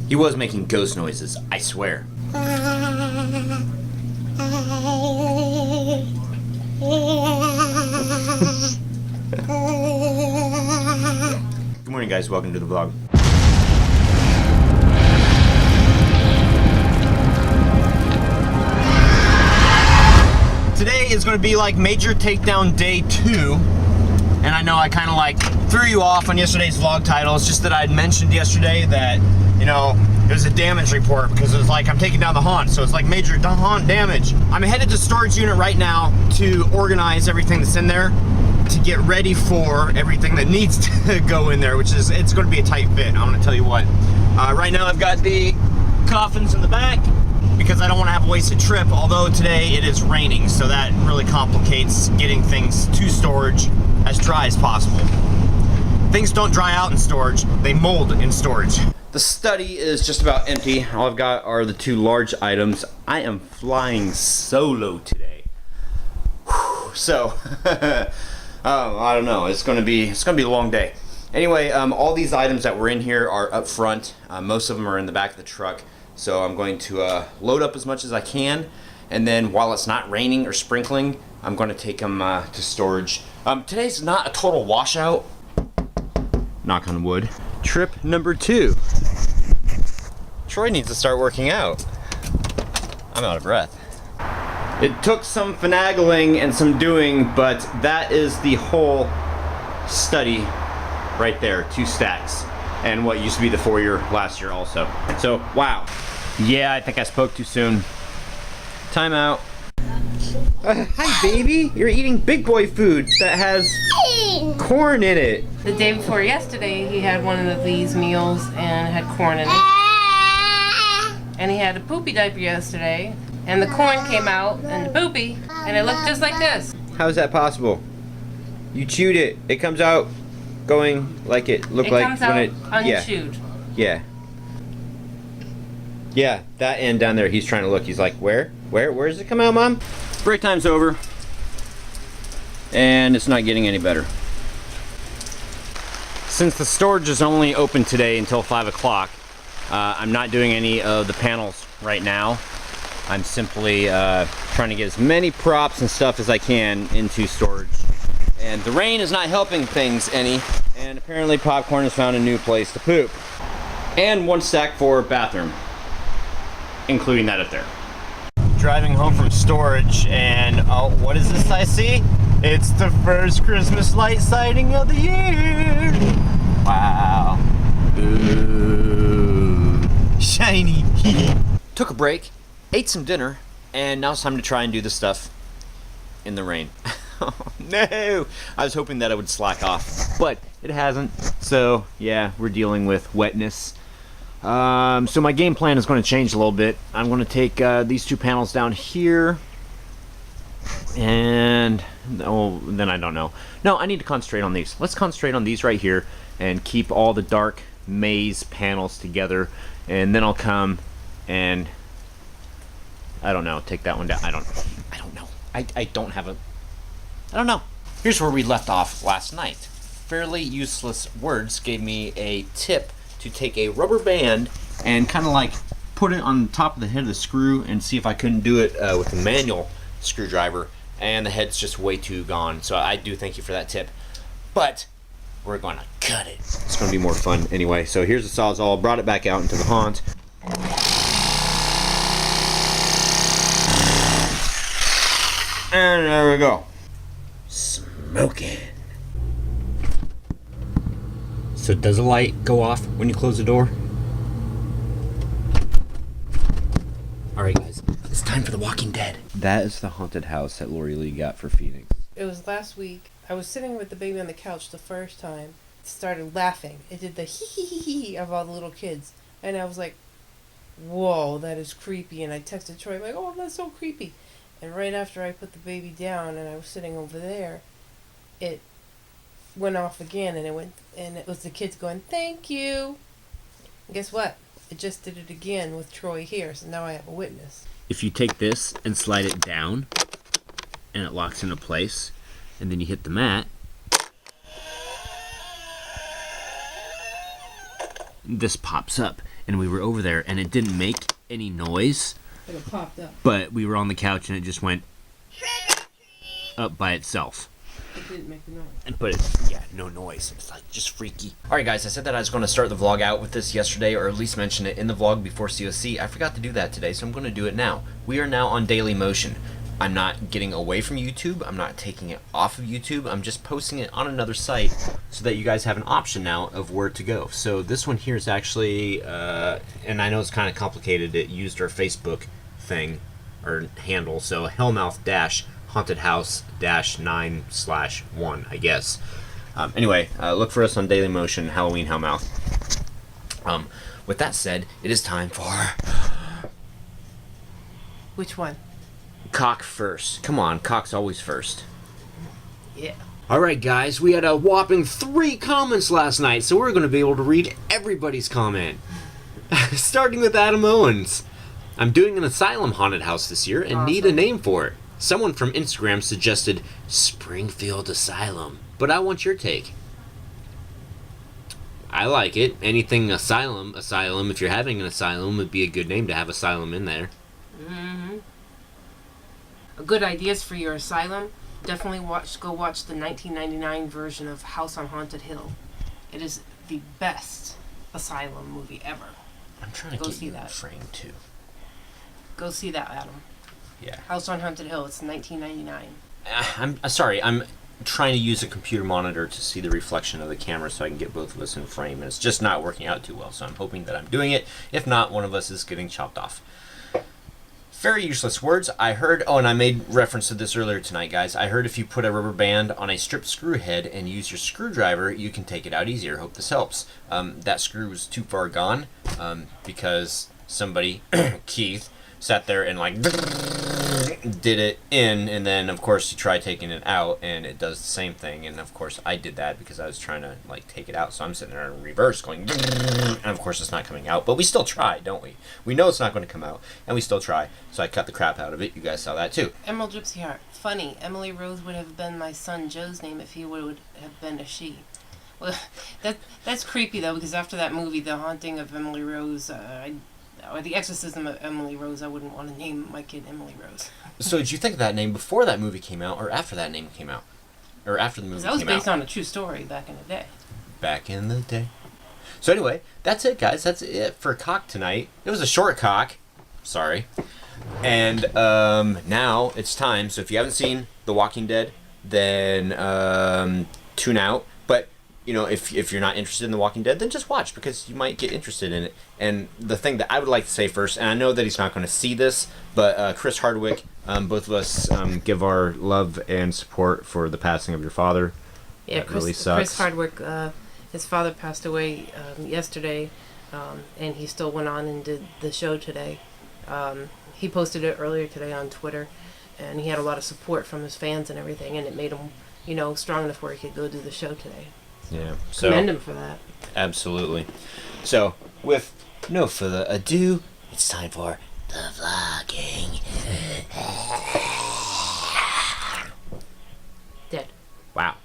He was making ghost noises, I swear. Good morning, guys. Welcome to the vlog. Today is going to be like major takedown day 2. And I know I kind of like threw you off on yesterday's vlog title. It's just that I had mentioned yesterday that, you know, it was a damage report because it was like I'm taking down the haunt. So it's like major haunt damage. I'm headed to storage unit right now to organize everything that's in there, to get ready for everything that needs to go in there, which is, it's going to be a tight fit. I'm going to tell you what. Right now I've got the coffins in the back because I don't want to have a wasted trip, although today it is raining, so that really complicates getting things to storage as dry as possible. Things don't dry out in storage, they mold in storage. The study is just about empty. All I've got are the 2 large items. I am flying solo today. Whew. So, I don't know. It's gonna be a long day. Anyway, all these items that were in here are up front. Most of them are in the back of the truck. So I'm going to load up as much as I can, and then while it's not raining or sprinkling, I'm going to take them to storage. Today's not a total washout. Knock on wood. Trip number 2. Troy needs to start working out. I'm out of breath. It took some finagling and some doing, but that is the whole study right there. 2 stacks. And what used to be the foyer last year also. So, wow. Yeah, I think I spoke too soon. Time out. Hi, baby. You're eating big boy food that has corn in it. The day before yesterday, he had one of these meals and had corn in it. And he had a poopy diaper yesterday, and the corn came out and the poopy, and it looked just like this. How is that possible? You chewed it. It comes out going like it looked like comes out unchewed. Yeah. Yeah, that end down there, he's trying to look. He's like, where does it come out, Mom? Break time's over. And it's not getting any better. Since the storage is only open today until 5 o'clock, I'm not doing any of the panels right now. I'm simply trying to get as many props and stuff as I can into storage. And the rain is not helping things any, and apparently Popcorn has found a new place to poop. And 1 stack for bathroom, including that up there. Driving home from storage, and oh, what is this I see? It's the first Christmas light sighting of the year. Wow. Ooh. Shiny. Took a break, ate some dinner, and now it's time to try and do the stuff in the rain. Oh, no! I was hoping that it would slack off, but it hasn't. So yeah, we're dealing with wetness. So my game plan is going to change a little bit. I'm going to take these 2 panels down here, and oh, then I don't know. No, I need to concentrate on these. Let's concentrate on these right here and keep all the dark maze panels together, and then I'll come and I don't know, take that one down. I don't know. I don't have a. I don't know. Here's where we left off last night. Fairly useless words gave me a tip to take a rubber band and kind of like put it on top of the head of the screw and see if I couldn't do it with a manual screwdriver, and the head's just way too gone. So I do thank you for that tip, but we're going to cut it. It's going to be more fun anyway. So here's the Sawzall. Brought it back out into the haunt. And there we go. Smoking. So does a light go off when you close the door? Alright guys, it's time for The Walking Dead. That is the haunted house that Lori Lee got for Phoenix. It was last week. I was sitting with the baby on the couch the first time. It started laughing. It did the hee of all the little kids. And I was like, whoa, that is creepy. And I texted Troy, like, oh, that's so creepy. And right after I put the baby down and I was sitting over there, it went off again, and it was the kids going, thank you. And guess what? It just did it again with Troy here, so now I have a witness. If you take this and slide it down, and it locks into place, and then you hit the mat, this pops up. and we were over there, and it didn't make any noise. It popped up. But we were on the couch, and it just went up by itself. It didn't make a noise. But yeah, no noise. It's like just freaky. Alright guys, I said that I was going to start the vlog out with this yesterday, or at least mention it in the vlog before COC. I forgot to do that today, so I'm going to do it now. We are now on Daily Motion. I'm not getting away from YouTube. I'm not taking it off of YouTube. I'm just posting it on another site so that you guys have an option now of where to go. So this one here is actually, and I know it's kind of complicated. It used our Facebook thing, or handle. So Hellmouth Haunted House 9/1, I guess. Anyway, look for us on Daily Motion, Halloween Hellmouth. With that said, it is time for Which one? Cock first. Come on, Cock's always first. Yeah. Alright guys, we had a whopping 3 comments last night, so we're going to be able to read everybody's comment. Starting with Adam Owens. I'm doing an asylum haunted house this year and need a name for it. Someone from Instagram suggested Springfield Asylum, but I want your take. I like it. Anything asylum, if you're having an asylum, would be a good name to have asylum in there. Mm-hmm. Good ideas for your asylum. Definitely go watch the 1999 version of House on Haunted Hill. It is the best asylum movie ever. I'm trying to go get see you that. a frame too. Go see that, Adam. Yeah. House on Haunted Hill. It's 1999. I'm sorry. I'm trying to use a computer monitor to see the reflection of the camera so I can get both of us in frame, and it's just not working out too well. So I'm hoping that I'm doing it. If not, one of us is getting chopped off. Very useless words. I heard, oh, and I made reference to this earlier tonight, guys. I heard if you put a rubber band on a stripped screw head and use your screwdriver, you can take it out easier. Hope this helps. That screw was too far gone because somebody, Keith, sat there and like did it in, and then of course you try taking it out and it does the same thing, and of course I did that because I was trying to like take it out, so I'm sitting there in reverse going, and of course it's not coming out, but we still try, don't we? We know it's not going to come out, and we still try, so I cut the crap out of it. You guys saw that too. Emerald Gypsy Heart. Funny, Emily Rose would have been my son Joe's name if he would have been a she. Well, that's creepy though, because after that movie, The Haunting of Emily Rose, or The Exorcism of Emily Rose, I wouldn't want to name my kid Emily Rose. So did you think of that name before that movie came out, or after that name came out? Or after the movie came out? That was based on a true story back in the day. Back in the day. So anyway, that's it, guys. That's it for Cock tonight. It was a short Cock. Sorry. And now it's time. So if you haven't seen The Walking Dead, then tune out. But you know, if you're not interested in The Walking Dead, then just watch, because you might get interested in it. And the thing that I would like to say first, and I know that he's not going to see this, but Chris Hardwick, both of us give our love and support for the passing of your father. Yeah, that really sucks. Chris Hardwick, his father passed away yesterday, and he still went on and did the show today. He posted it earlier today on Twitter, and he had a lot of support from his fans and everything, and it made him, you know, strong enough where he could go do the show today. Yeah, so commend him for that. Absolutely. So, with no further ado, it's time for the vlogging. Dead. Wow.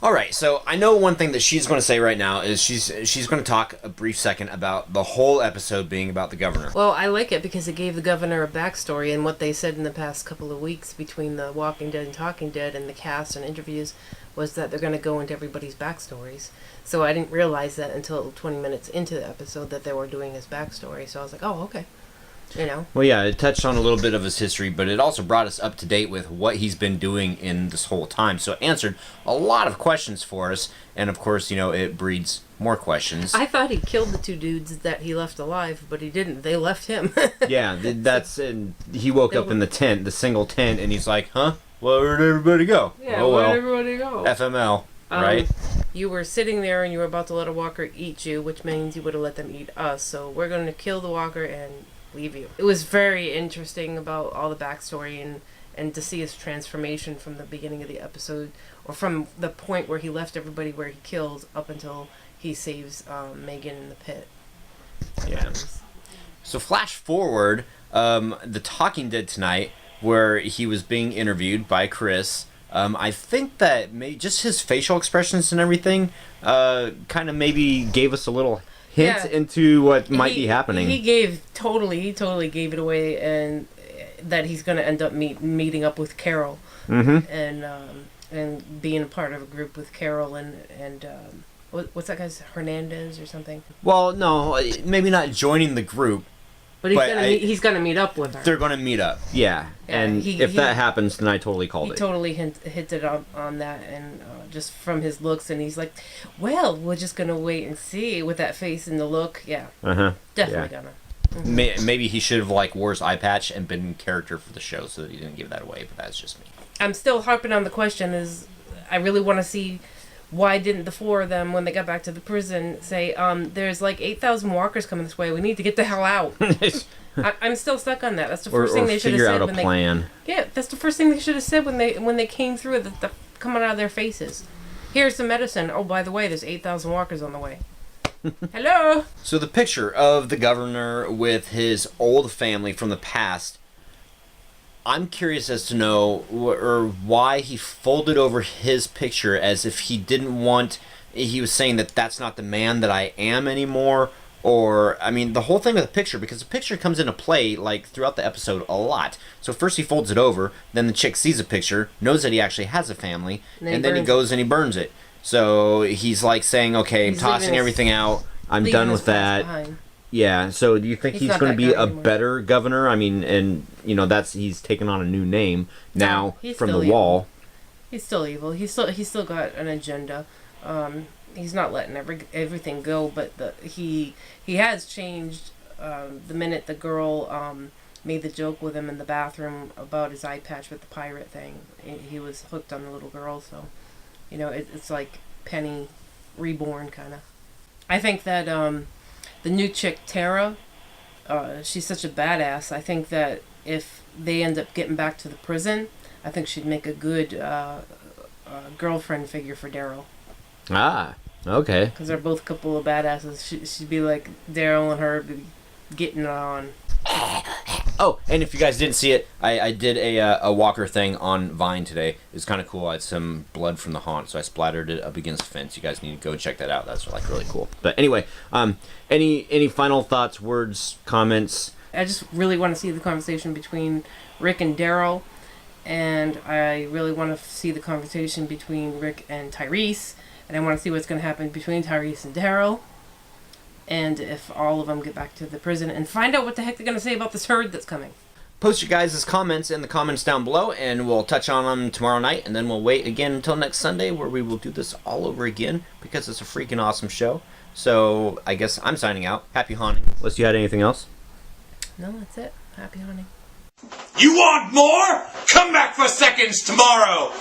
All right, so I know one thing that she's going to say right now is she's going to talk a brief second about the whole episode being about the governor. Well, I like it because it gave the governor a backstory, and what they said in the past couple of weeks between the Walking Dead and Talking Dead and the cast and interviews was that they're going to go into everybody's backstories. So I didn't realize that until 20 minutes into the episode that they were doing his backstory. So I was like, oh, okay. You know? Well, yeah, it touched on a little bit of his history, but it also brought us up to date with what he's been doing in this whole time. So it answered a lot of questions for us, and of course, you know, it breeds more questions. I thought he killed the 2 dudes that he left alive, but he didn't. They left him. Yeah, that's, and he woke up in the tent, the single tent, and he's like, huh? Well, where'd everybody go? Yeah, oh, well. where'd everybody go? FML, right? You were sitting there and you were about to let a walker eat you, which means you would have let them eat us. So we're going to kill the walker and leave you. It was very interesting about all the backstory and to see his transformation from the beginning of the episode, or from the point where he left everybody where he killed up until he saves Megan in the pit. Yeah. So flash forward, the Talking Dead tonight, where he was being interviewed by Chris. I think that just his facial expressions and everything kind of maybe gave us a little hint into what might be happening. He totally gave it away, and that he's going to end up meeting up with Carol, and being a part of a group with Carol and what's that guy's, Hernandez or something? Well, no, maybe not joining the group. But he's gonna meet up with her. They're gonna meet up, yeah. And if that happens, then I totally called it. He totally hinted on that, and just from his looks, and he's like, "Well, we're just gonna wait and see." With that face and the look, definitely gonna. Mm-hmm. Maybe he should have wore his eye patch and been in character for the show, so that he didn't give that away. But that's just me. I'm still harping on the question: is I really want to see. Why didn't the four of them, when they got back to the prison, say, there's 8,000 walkers coming this way. We need to get the hell out. I'm still stuck on that. That's the first thing they should have said. Figure out a plan. That's the first thing they should have said when they came through, the coming out of their faces. Here's some medicine. Oh, by the way, there's 8,000 walkers on the way. Hello? So the picture of the governor with his old family from the past, I'm curious as to know why he folded over his picture as if he didn't want... He was saying that that's not the man that I am anymore. Or, I mean, the whole thing with the picture, because the picture comes into play, throughout the episode a lot. So first he folds it over, then the chick sees a picture, knows that he actually has a family, and then he goes and he burns it. So he's saying, okay, I'm tossing everything out. I'm done with that. Behind. Yeah, so do you think he's going to be a better governor? I mean, and, he's taken on a new name now from the wall. He's still evil. He's still got an agenda. He's not letting everything go, but he has changed the minute the girl made the joke with him in the bathroom about his eye patch with the pirate thing. He was hooked on the little girl, so, it's like Penny reborn, kind of. I think that... the new chick, Tara, she's such a badass. I think that if they end up getting back to the prison, I think she'd make a good girlfriend figure for Daryl. Ah, okay. Because they're both a couple of badasses. She'd be like Daryl and her be getting it on. Oh, and if you guys didn't see it, I did a Walker thing on Vine today. It was kind of cool. I had some blood from the haunt, so I splattered it up against the fence. You guys need to go and check that out. That's really cool. But anyway, any final thoughts, words, comments? I just really want to see the conversation between Rick and Daryl, and I really want to see the conversation between Rick and Tyrese, and I want to see what's going to happen between Tyrese and Daryl. And if all of them get back to the prison, and find out what the heck they're going to say about this herd that's coming. Post your guys' comments in the comments down below, and we'll touch on them tomorrow night, and then we'll wait again until next Sunday, where we will do this all over again, because it's a freaking awesome show. So, I guess I'm signing out. Happy haunting. Unless you had anything else? No, that's it. Happy haunting. You want more? Come back for seconds tomorrow!